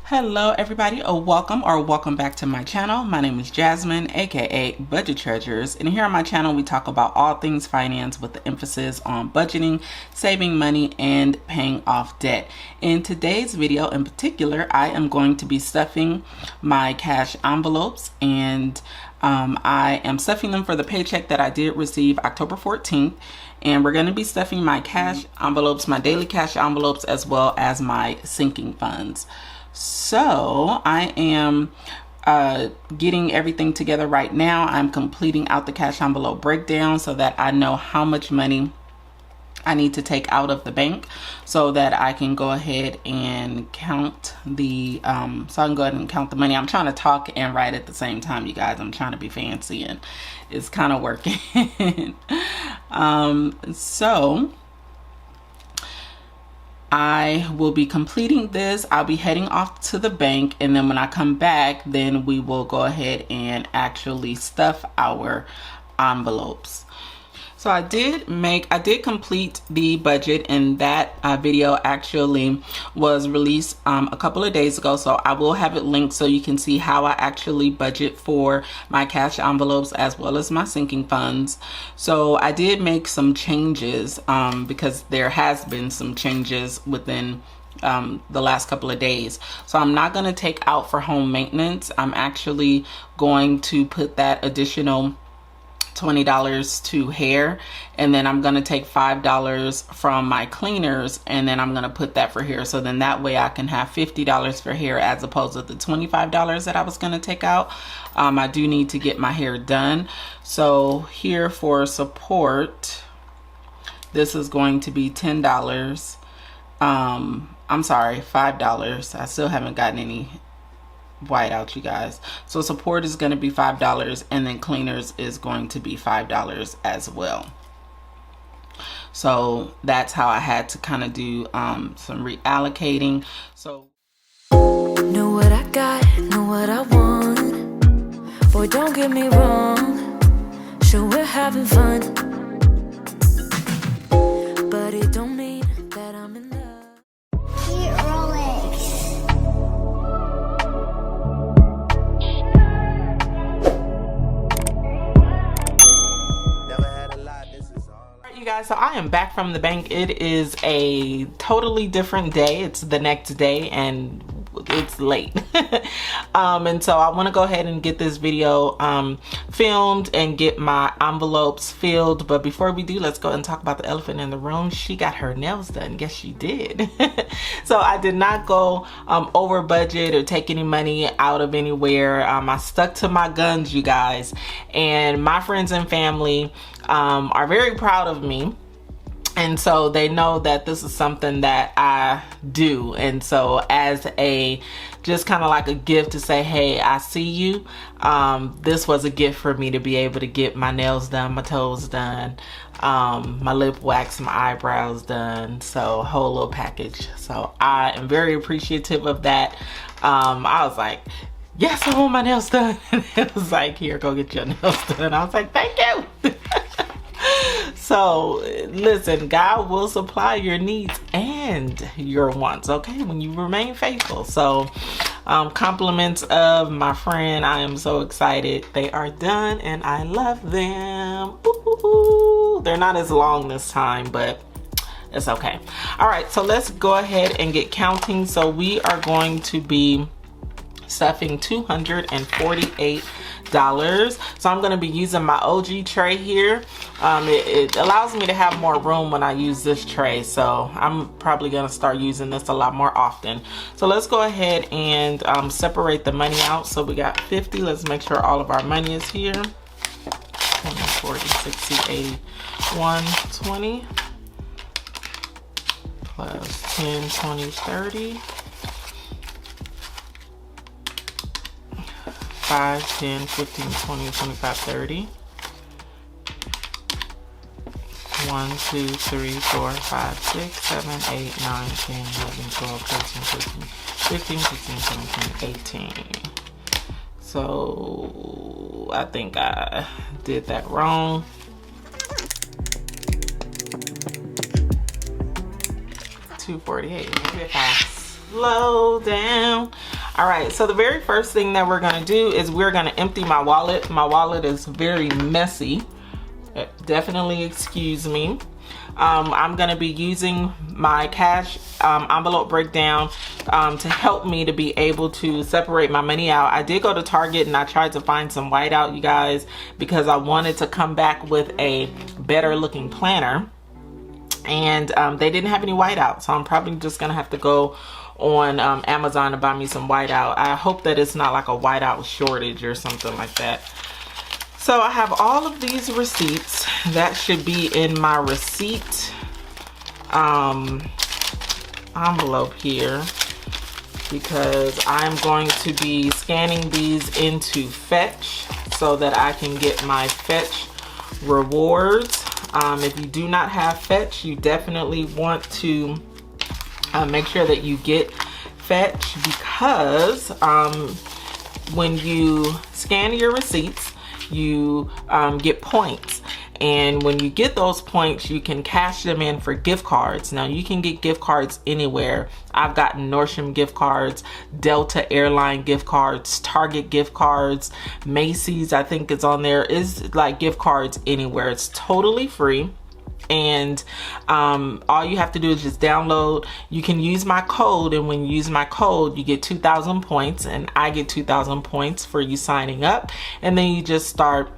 Hello everybody, welcome back to my channel. My name is Jasmine, aka Budget Treasures, and here on my channel we talk about all things finance with the emphasis on budgeting, saving money, and paying off debt. In today's video in particular, I am going to be stuffing my cash envelopes, and I am stuffing them for the paycheck that I did receive October 14th. And we're going to be stuffing my cash envelopes, my daily cash envelopes, as well as my sinking funds. So I am getting everything together right now. I'm completing out the cash envelope breakdown so that I know how much money I need to take out of the bank so that I can go ahead and count the money. I'm trying to talk and write at the same time, you guys. I'm trying to be fancy and it's kind of working. So I will be completing this. I'll be heading off to the bank, and then when I come back, then we will go ahead and actually stuff our envelopes. So I did complete the budget, and that video actually was released a couple of days ago. So I will have it linked so you can see how I actually budget for my cash envelopes as well as my sinking funds. So I did make some changes because there has been some changes within the last couple of days. So I'm not going to take out for home maintenance. I'm actually going to put that additional $20 to hair, and then I'm going to take $5 from my cleaners, and then I'm going to put that for hair. So then that way I can have $50 for hair as opposed to the $25 that I was going to take out. I do need to get my hair done. So here for support, this is going to be $10. I'm sorry, $5. I still haven't gotten any white out, you guys. So support is going to be $5, and then cleaners is going to be $5 as well. So that's how I had to kind of do some reallocating. So know what I got, know what I want. Boy, don't get me wrong, sure we're having fun, but it don't mean that I'm in love. Guys, so I am back from the bank. It is a totally different day. It's the next day and it's late. And so I want to go ahead and get this video filmed and get my envelopes filled. But before we do, let's go and talk about the elephant in the room. She got her nails done. Yes, she did. So I did not go over budget or take any money out of anywhere. I stuck to my guns, you guys, and my friends and family are very proud of me. And so they know that this is something that I do. And so as a, just kind of like a gift to say, hey, I see you. This was a gift for me to be able to get my nails done, my toes done, my lip wax, my eyebrows done. So a whole little package. So I am very appreciative of that. I was like, yes, I want my nails done. And it was like, here, go get your nails done. I was like, thank you. So listen, God will supply your needs and your wants, okay, when you remain faithful. So compliments of my friend. I am so excited. They are done and I love them. Ooh, they're not as long this time, but it's okay. All right, so let's go ahead and get counting. So we are going to be stuffing $248. So I'm going to be using my OG tray here. It allows me to have more room when I use this tray, so I'm probably going to start using this a lot more often. So let's go ahead and separate the money out. So we got 50. Let's make sure all of our money is here. 20, 40, 60, 80, 120 plus 10, 20, 30. 5, 10, 15, 20, 25, 30. 1, 2, 3, 4, 5, 6, 7, 8, 9, 10, 11, 12, 13, 14, 15, 16, 17, 18. So I think I did that wrong. $248. Maybe if I slow down. All right, so the very first thing that we're gonna do is we're gonna empty my wallet. My wallet is very messy. Definitely excuse me. I'm gonna be using my cash envelope breakdown to help me to be able to separate my money out. I did go to Target and I tried to find some whiteout, you guys, because I wanted to come back with a better looking planner. And they didn't have any whiteout, so I'm probably just gonna have to go on Amazon to buy me some whiteout. I hope that it's not like a whiteout shortage or something like that. So I have all of these receipts that should be in my receipt envelope here, because I'm going to be scanning these into Fetch so that I can get my Fetch rewards. If you do not have Fetch, you definitely want to make sure that you get Fetch, because when you scan your receipts, you get points, and when you get those points, you can cash them in for gift cards. Now you can get gift cards anywhere. I've gotten Nordstrom gift cards, Delta Airline gift cards, Target gift cards, Macy's I think is on there. It's like gift cards anywhere. It's totally free. And all you have to do is just download. You can use my code, and when you use my code, you get 2,000 points, and I get 2,000 points for you signing up, and then you just start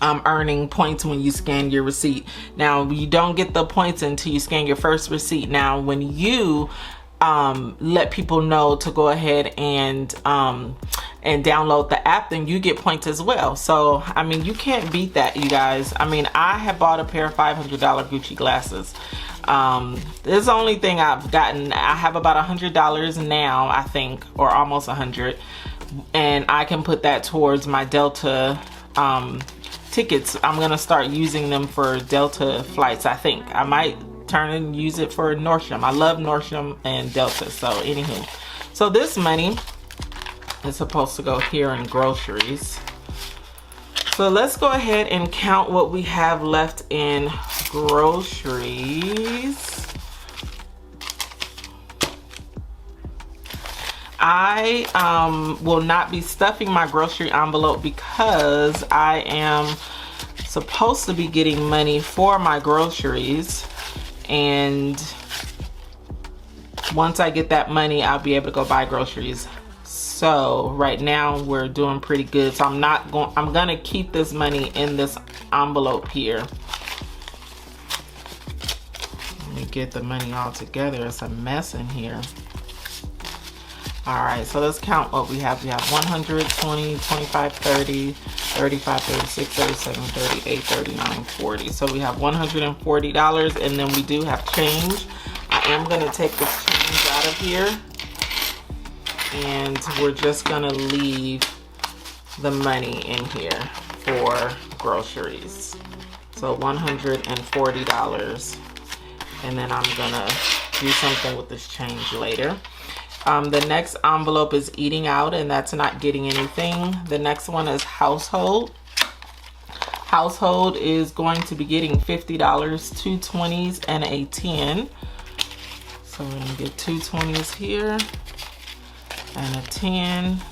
earning points when you scan your receipt. Now you don't get the points until you scan your first receipt. Now when you let people know to go ahead and download the app, then you get points as well. So I mean, you can't beat that, you guys. I mean, I have bought a pair of $500 Gucci glasses. This is the only thing I've gotten. I have about $100 now, I think, or almost 100, and I can put that towards my Delta tickets. I'm gonna start using them for Delta flights. I think I might turn and use it for Nordstrom. I love Nordstrom and Delta. So anywho, so this money is supposed to go here in groceries. So let's go ahead and count what we have left in groceries. I will not be stuffing my grocery envelope because I am supposed to be getting money for my groceries, and once I get that money, I'll be able to go buy groceries. So right now we're doing pretty good. So I'm gonna keep this money in this envelope here. Let me get the money all together. It's a mess in here. All right, so let's count what we have. We have 100, 20, 25, 30, 35, 36, 37, 38, 39, 40. So we have $140, and then we do have change. I am gonna take this change out of here, and we're just gonna leave the money in here for groceries. So $140, and then I'm gonna do something with this change later. The next envelope is eating out, and that's not getting anything. The next one is household. Household is going to be getting $50, 2 20s, and a 10. So we're gonna get 2 20s here and a 10.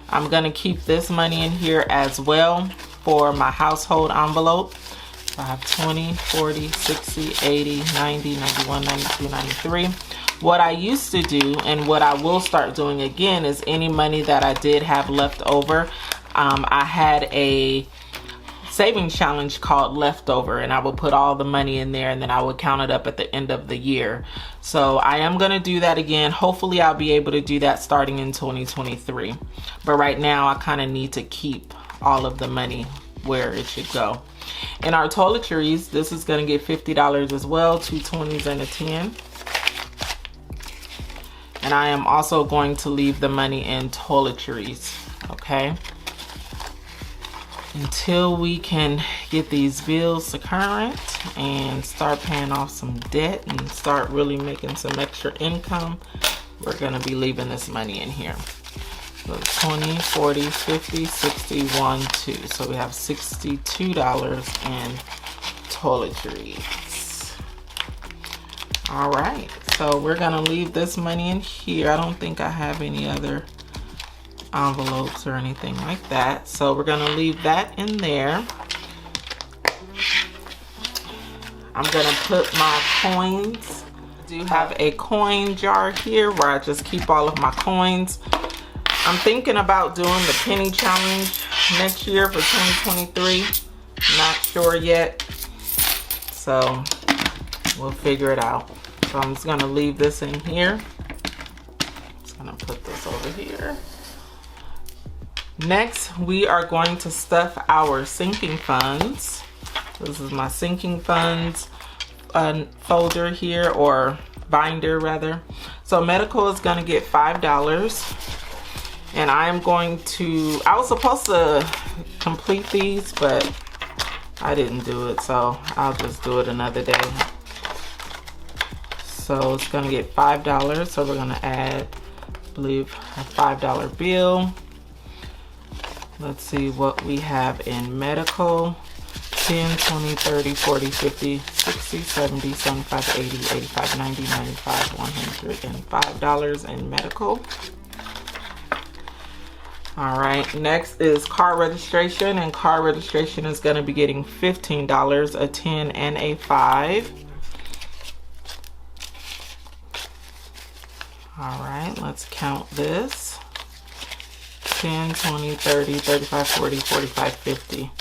I'm gonna keep this money in here as well for my household envelope. So I have 20, 40, 60, 80, 90, 91, 92, 93. What I used to do, and what I will start doing again, is any money that I did have left over, I had a savings challenge called Leftover, and I would put all the money in there, and then I would count it up at the end of the year. So I am going to do that again. Hopefully I'll be able to do that starting in 2023. But right now I kind of need to keep all of the money where it should go. In our toiletries, this is going to get $50 as well, 2 20s and a 10. And I am also going to leave the money in toiletries, okay? Until we can get these bills to current and start paying off some debt and start really making some extra income, we're gonna be leaving this money in here. So 20, 40, 50, 60, 1, 2. So we have $62 in toiletries. All right, So we're gonna leave this money in here. I don't think I have any other envelopes or anything like that. So we're gonna leave that in there. I'm gonna put my coins. I do have a coin jar here where I just keep all of my coins. I'm thinking about doing the penny challenge next year for 2023. Not sure yet. So we'll figure it out. So I'm just gonna leave this in here. Just gonna put this over here. Next, we are going to stuff our sinking funds. This is my sinking funds folder here, or binder rather. So medical is gonna get $5. And I'm going to, I was supposed to complete these, but I didn't do it, so I'll just do it another day. So it's gonna get $5. So we're gonna add, I believe, a $5 bill. Let's see what we have in medical. 10, 20, 30, 40, 50, 60, 70, 75, 80, 85, 90, 95, $105 in medical. All right, next is car registration, and car registration is going to be getting $15, a 10 and a 5. All right, let's count this. 10, 20, 30, 35, 40, 45, 50.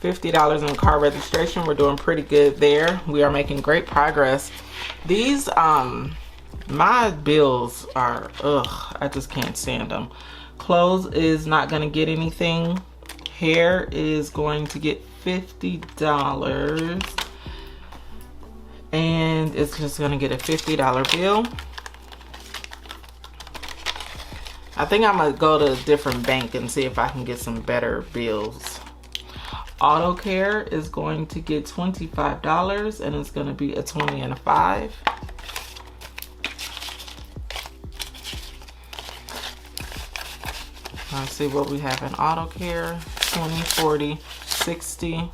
$50 in car registration. We're doing pretty good there. We are making great progress. These, my bills are, I just can't stand them. Clothes is not going to get anything. Hair is going to get $50. And it's just going to get a $50 bill. I think I'm going to go to a different bank and see if I can get some better bills. Auto care is going to get $25, and it's going to be a 20 and a 5. Let's see what we have in auto care. 20, 40, 60,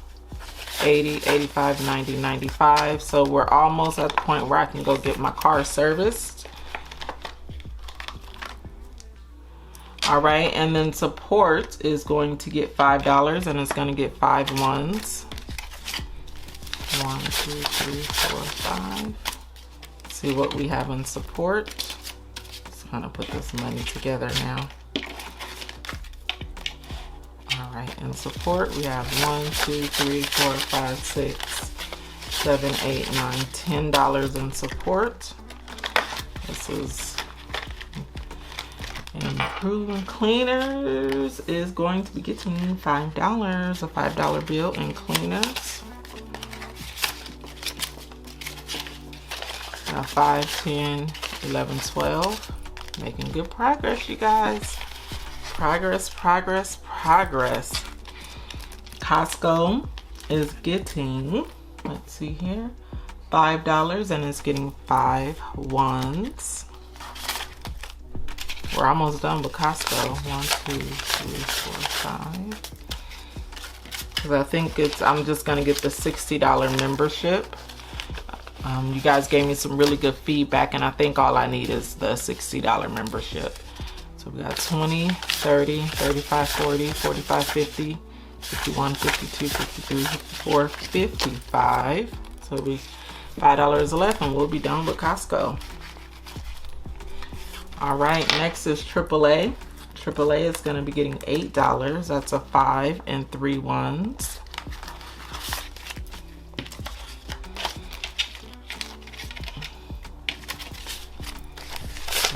80, 85, 90, 95. So we're almost at the point where I can go get my car serviced. All right, and then support is going to get $5, and it's going to get 5 ones. 1, 2, 3, 4, 5. Let's see what we have in support. Just gonna put this money together now. All right, in support we have 1, 2, 3, 4, 5, 6, 7, 8, 9, $10 in support. This is improving cleaners is going to be getting $5, a $5 bill in cleaners. Now 5, 10, 11, 12. Making good progress, you guys. Progress, progress, progress. Costco is getting, let's see here, $5, and it's getting 5 ones. We're almost done with Costco. 1, 2, 3, 4, 5. Because I think I'm just going to get the $60 membership. You guys gave me some really good feedback, and I think all I need is the $60 membership. So we got 20, 30, 35, 40, 45, 50, 51, 52, 53, 54, 55. So we $5 left, and we'll be done with Costco. All right, next is AAA. AAA is going to be getting $8. That's a 5 and 3 ones.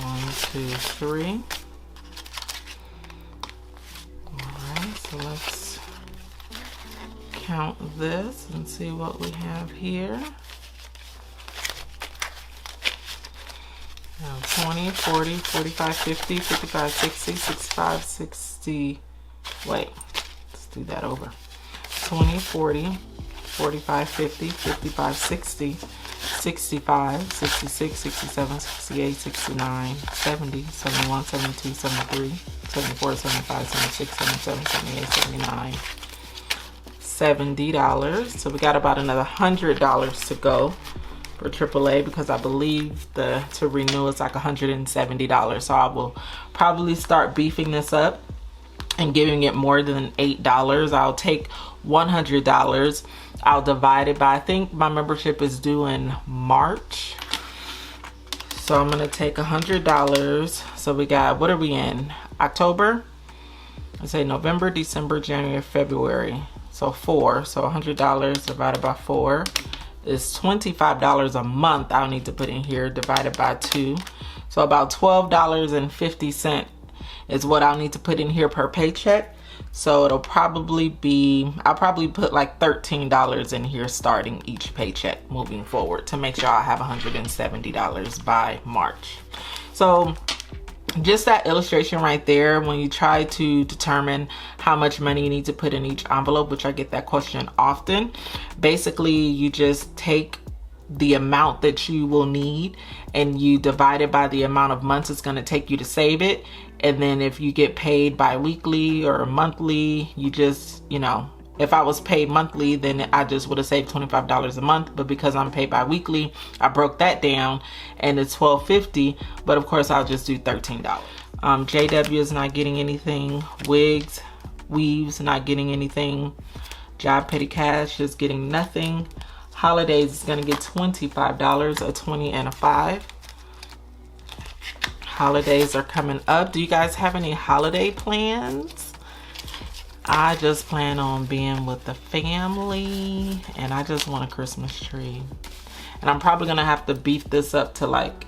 One, two, three. All right, so let's count this and see what we have here. 20, 40, 45, 50, 55, 60, 65, 60. Wait, let's do that over. 20, 40, 45, 50, 55, 60, 65, 66, 67, 68, 69, 70, 71, 72, 73, 74, 75, 76, 77, 78, 79. $70. So we got about another $100 to go for AAA, because I believe to renew it's like $170. So I will probably start beefing this up and giving it more than $8. I'll take $100. I'll divide it by, I think my membership is due in March. So I'm gonna take $100. So we got, what are we in? October? I say November, December, January, February. So 4. So $100 divided by 4 is $25 a month I'll need to put in here, divided by 2. So about $12.50 is what I'll need to put in here per paycheck. So it'll probably be, I'll probably put like $13 in here starting each paycheck moving forward to make sure I have $170 by March. So just that illustration right there, when you try to determine how much money you need to put in each envelope, which I get that question often, basically you just take the amount that you will need and you divide it by the amount of months it's going to take you to save it. And then if you get paid bi-weekly or monthly, you just, you know, if I was paid monthly, then I just would have saved $25 a month. But because I'm paid bi-weekly, I broke that down and it's $12.50. But of course, I'll just do $13. JW is not getting anything. Wigs, weaves, not getting anything. Job Petty Cash is getting nothing. Holidays is gonna get $25, a 20 and a 5. Holidays are coming up. Do you guys have any holiday plans? I just plan on being with the family, and I just want a Christmas tree. And I'm probably gonna have to beef this up to like,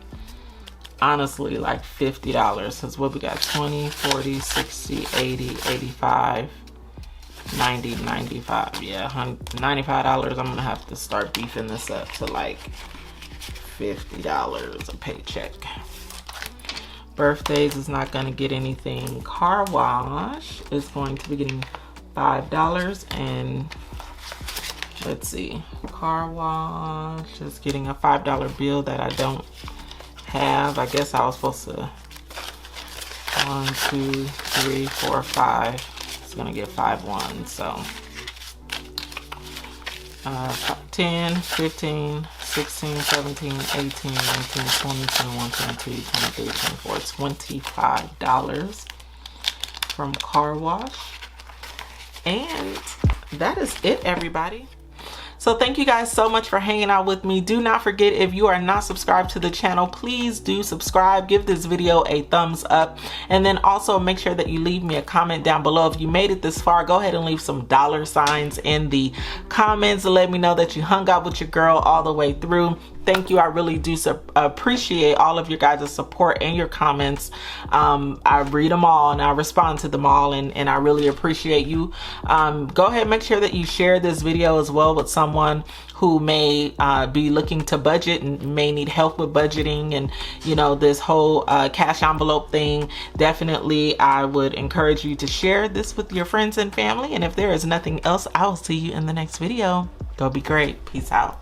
honestly, like $50. Because what we got, 20, 40, 60, 80, 85, 90, 95. Yeah, $95. I'm gonna have to start beefing this up to like $50 a paycheck. Birthdays is not going to get anything. Car wash is going to be getting $5. And let's see, car wash is getting a $5 bill that I don't have. I guess I was supposed to 1, 2, 3, 4, 5. It's going to get 5 ones. So 10, 15, 16, 17, 18, 19, 20, 21, 22, 23, 24, $25 from car wash. And that is it, everybody. So thank you guys so much for hanging out with me. Do not forget, if you are not subscribed to the channel, please do subscribe. Give this video a thumbs up. And then also make sure that you leave me a comment down below. If you made it this far, go ahead and leave some $ in the comments to let me know that you hung out with your girl all the way through. Thank you. I really do appreciate all of your guys' support and your comments. I read them all and I respond to them all, and I really appreciate you. Go ahead and make sure that you share this video as well with someone who may be looking to budget and may need help with budgeting and, you know, this whole cash envelope thing. Definitely, I would encourage you to share this with your friends and family. And if there is nothing else, I will see you in the next video. Go be great. Peace out.